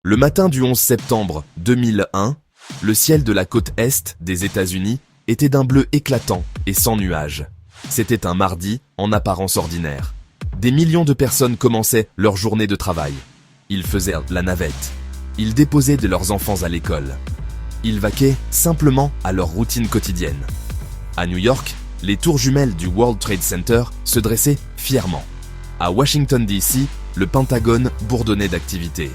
Le matin du 11 septembre 2001, le ciel de la côte est des États-Unis était d'un bleu éclatant et sans nuages. C'était un mardi en apparence ordinaire. Des millions de personnes commençaient leur journée de travail. Ils faisaient la navette. Ils déposaient leurs enfants à l'école. Ils vaquaient simplement à leur routine quotidienne. À New York, les tours jumelles du World Trade Center se dressaient fièrement. À Washington DC, le Pentagone bourdonnait d'activité.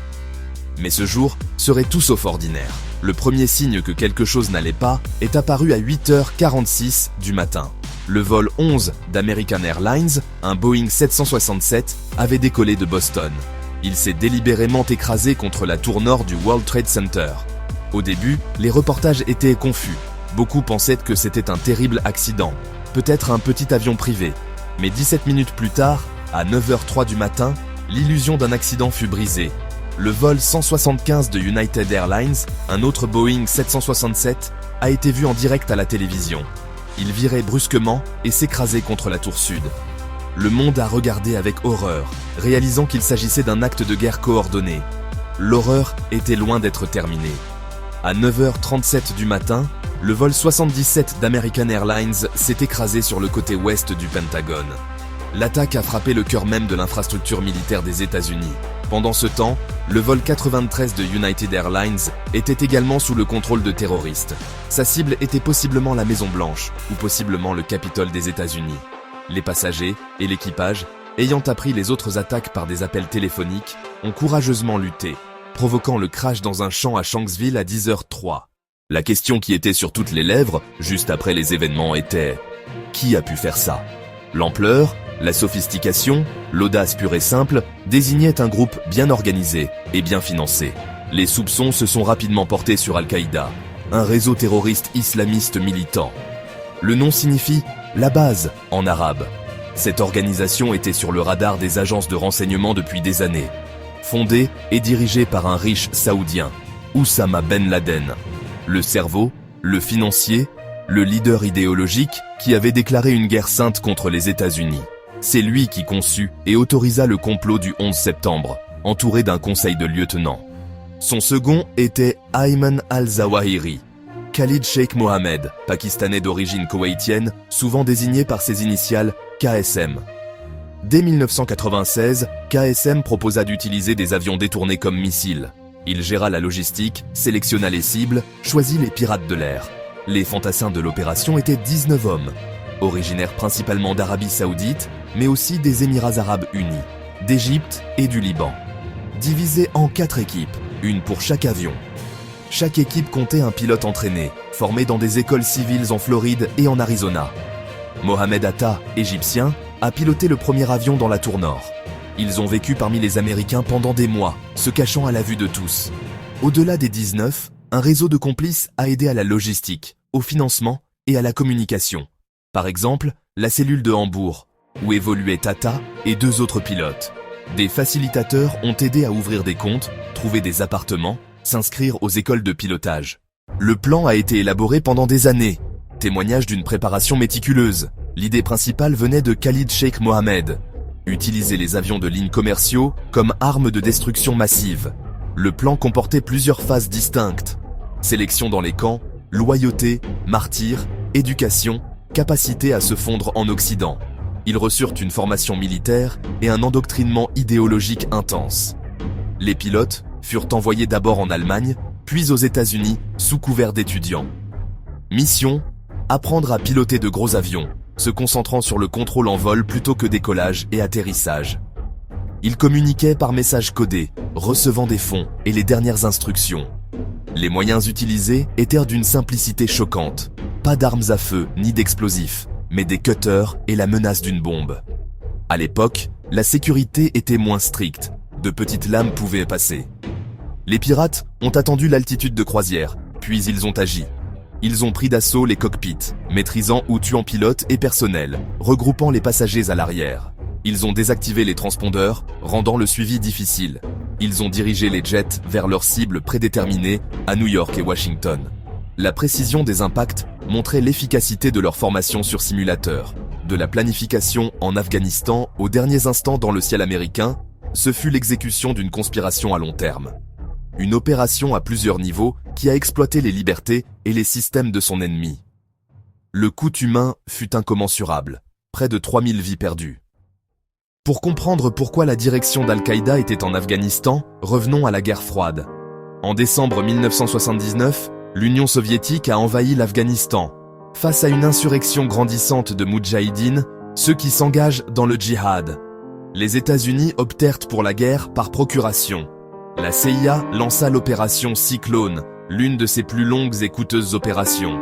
Mais ce jour serait tout sauf ordinaire. Le premier signe que quelque chose n'allait pas est apparu à 8h46 du matin. Le vol 11 d'American Airlines, un Boeing 767, avait décollé de Boston. Il s'est délibérément écrasé contre la tour nord du World Trade Center. Au début, les reportages étaient confus. Beaucoup pensaient que c'était un terrible accident, peut-être un petit avion privé. Mais 17 minutes plus tard, à 9h03 du matin, l'illusion d'un accident fut brisée. Le vol 175 de United Airlines, un autre Boeing 767, a été vu en direct à la télévision. Il virait brusquement et s'écrasait contre la tour sud. Le monde a regardé avec horreur, réalisant qu'il s'agissait d'un acte de guerre coordonné. L'horreur était loin d'être terminée. À 9h37 du matin, le vol 77 d'American Airlines s'est écrasé sur le côté ouest du Pentagone. L'attaque a frappé le cœur même de l'infrastructure militaire des États-Unis. Pendant ce temps, le vol 93 de United Airlines était également sous le contrôle de terroristes. Sa cible était possiblement la Maison-Blanche ou possiblement le Capitole des États-Unis. Les passagers et l'équipage, ayant appris les autres attaques par des appels téléphoniques, ont courageusement lutté, provoquant le crash dans un champ à Shanksville à 10h03. La question qui était sur toutes les lèvres, juste après les événements, était « Qui a pu faire ça ?» L'ampleur, la sophistication, l'audace pure et simple désignaient un groupe bien organisé et bien financé. Les soupçons se sont rapidement portés sur Al-Qaïda, un réseau terroriste islamiste militant. Le nom signifie « la base » en arabe. Cette organisation était sur le radar des agences de renseignement depuis des années. Fondée et dirigée par un riche saoudien, Oussama Ben Laden. Le cerveau, le financier, le leader idéologique qui avait déclaré une guerre sainte contre les États-Unis. C'est lui qui conçut et autorisa le complot du 11 septembre, entouré d'un conseil de lieutenants. Son second était Ayman al-Zawahiri, Khalid Sheikh Mohammed, pakistanais d'origine koweïtienne, souvent désigné par ses initiales KSM. Dès 1996, KSM proposa d'utiliser des avions détournés comme missiles. Il géra la logistique, sélectionna les cibles, choisit les pirates de l'air. Les fantassins de l'opération étaient 19 hommes, originaires principalement d'Arabie Saoudite, mais aussi des Émirats Arabes Unis, d'Égypte et du Liban. Divisés en 4 équipes, une pour chaque avion. Chaque équipe comptait un pilote entraîné, formé dans des écoles civiles en Floride et en Arizona. Mohamed Atta, égyptien, a piloté le premier avion dans la tour nord. Ils ont vécu parmi les Américains pendant des mois, se cachant à la vue de tous. Au-delà des 19, un réseau de complices a aidé à la logistique, au financement et à la communication. Par exemple, la cellule de Hambourg, où évoluaient Tata et 2 autres pilotes. Des facilitateurs ont aidé à ouvrir des comptes, trouver des appartements, s'inscrire aux écoles de pilotage. Le plan a été élaboré pendant des années, témoignage d'une préparation méticuleuse. L'idée principale venait de Khalid Sheikh Mohammed. Utiliser les avions de ligne commerciaux comme armes de destruction massive. Le plan comportait plusieurs phases distinctes. Sélection dans les camps, loyauté, martyrs, éducation, capacité à se fondre en Occident. Ils reçurent une formation militaire et un endoctrinement idéologique intense. Les pilotes furent envoyés d'abord en Allemagne, puis aux États-Unis sous couvert d'étudiants. Mission : apprendre à piloter de gros avions, se concentrant sur le contrôle en vol plutôt que décollage et atterrissage. Ils communiquaient par messages codés, recevant des fonds et les dernières instructions. Les moyens utilisés étaient d'une simplicité choquante. Pas d'armes à feu ni d'explosifs, mais des cutters et la menace d'une bombe. À l'époque, la sécurité était moins stricte. De petites lames pouvaient passer. Les pirates ont attendu l'altitude de croisière, puis ils ont agi. Ils ont pris d'assaut les cockpits, maîtrisant ou tuant pilotes et personnel, regroupant les passagers à l'arrière. Ils ont désactivé les transpondeurs, rendant le suivi difficile. Ils ont dirigé les jets vers leurs cibles prédéterminées à New York et Washington. La précision des impacts montrait l'efficacité de leur formation sur simulateur. De la planification en Afghanistan aux derniers instants dans le ciel américain, ce fut l'exécution d'une conspiration à long terme. Une opération à plusieurs niveaux qui a exploité les libertés et les systèmes de son ennemi. Le coût humain fut incommensurable, près de 3000 vies perdues. Pour comprendre pourquoi la direction d'Al-Qaïda était en Afghanistan, revenons à la guerre froide. En décembre 1979, l'Union soviétique a envahi l'Afghanistan. Face à une insurrection grandissante de moudjahidines, ceux qui s'engagent dans le djihad. Les États-Unis optèrent pour la guerre par procuration. La CIA lança l'opération Cyclone, l'une de ses plus longues et coûteuses opérations.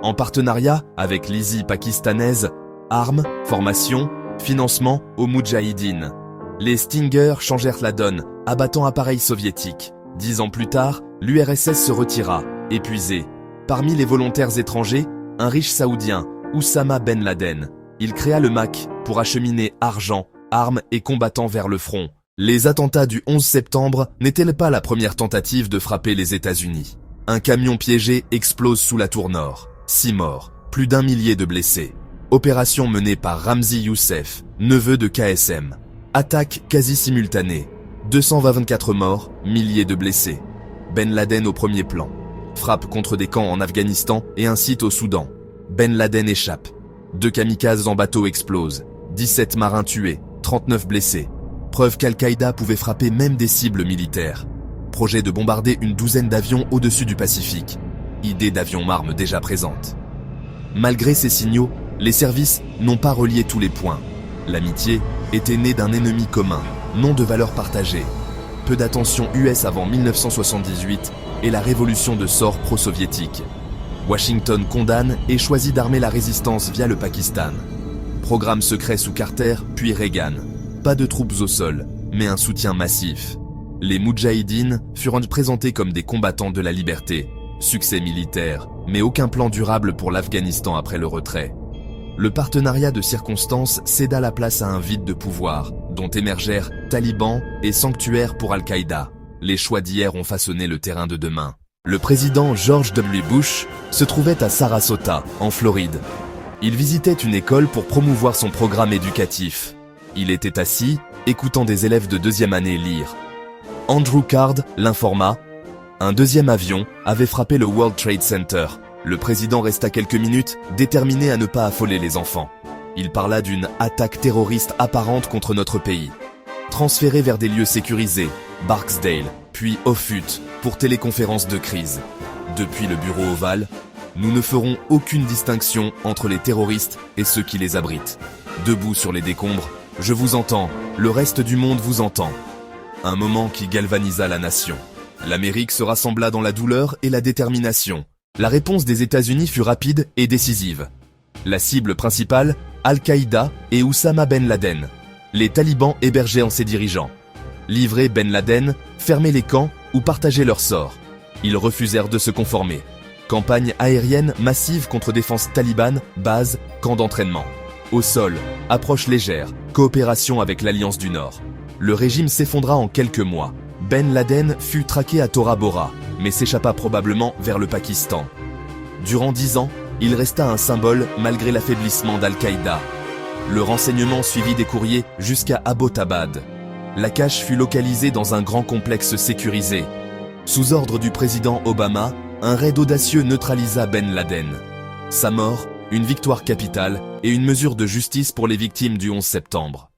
En partenariat avec l'ISI pakistanaise, armes, formation, financement aux moudjahidines. Les Stinger changèrent la donne, abattant appareils soviétiques. 10 ans plus tard, l'URSS se retira, épuisé. Parmi les volontaires étrangers, un riche saoudien, Oussama Ben Laden. Il créa le MAC pour acheminer argent, armes et combattants vers le front. Les attentats du 11 septembre n'étaient pas la première tentative de frapper les États-Unis. Un camion piégé explose sous la tour nord. 6 morts, plus d'1 millier de blessés. Opération menée par Ramzi Youssef, neveu de KSM. Attaque quasi simultanée. 224 morts, milliers de blessés. Ben Laden au premier plan. Frappe contre des camps en Afghanistan et un site au Soudan. Ben Laden échappe. 2 kamikazes en bateau explosent. 17 marins tués, 39 blessés. Preuve qu'Al-Qaïda pouvait frapper même des cibles militaires. Projet de bombarder une douzaine d'avions au-dessus du Pacifique. Idée d'avion-marme déjà présente. Malgré ces signaux, les services n'ont pas relié tous les points. L'amitié était née d'un ennemi commun, non de valeurs partagées. Peu d'attention US avant 1978 et la révolution de sort pro-soviétique. Washington condamne et choisit d'armer la résistance via le Pakistan. Programme secret sous Carter, puis Reagan. Pas de troupes au sol, mais un soutien massif. Les Moudjahidines furent présentés comme des combattants de la liberté. Succès militaire, mais aucun plan durable pour l'Afghanistan après le retrait. Le partenariat de circonstances céda la place à un vide de pouvoir, dont émergèrent talibans et sanctuaires pour Al-Qaïda. Les choix d'hier ont façonné le terrain de demain. Le président George W. Bush se trouvait à Sarasota, en Floride. Il visitait une école pour promouvoir son programme éducatif. Il était assis, écoutant des élèves de 2e année lire. Andrew Card l'informa. Un deuxième avion avait frappé le World Trade Center. Le président resta quelques minutes, déterminé à ne pas affoler les enfants. Il parla d'une attaque terroriste apparente contre notre pays. Transféré vers des lieux sécurisés, Barksdale, puis Offutt, pour téléconférence de crise. Depuis le bureau ovale, nous ne ferons aucune distinction entre les terroristes et ceux qui les abritent. Debout sur les décombres, je vous entends, le reste du monde vous entend. Un moment qui galvanisa la nation. L'Amérique se rassembla dans la douleur et la détermination. La réponse des États-Unis fut rapide et décisive. La cible principale, Al-Qaïda et Oussama Ben Laden. Les talibans hébergeaient en ses dirigeants. Livrer Ben Laden, fermer les camps ou partager leur sort. Ils refusèrent de se conformer. Campagne aérienne massive contre défense talibane, base, camp d'entraînement. Au sol, approche légère, coopération avec l'Alliance du Nord. Le régime s'effondra en quelques mois. Ben Laden fut traqué à Tora Bora, mais s'échappa probablement vers le Pakistan. Durant 10 ans, il resta un symbole malgré l'affaiblissement d'Al-Qaïda. Le renseignement suivit des courriers jusqu'à Abbottabad. La cache fut localisée dans un grand complexe sécurisé. Sous ordre du président Obama, un raid audacieux neutralisa Ben Laden. Sa mort, une victoire capitale et une mesure de justice pour les victimes du 11 septembre.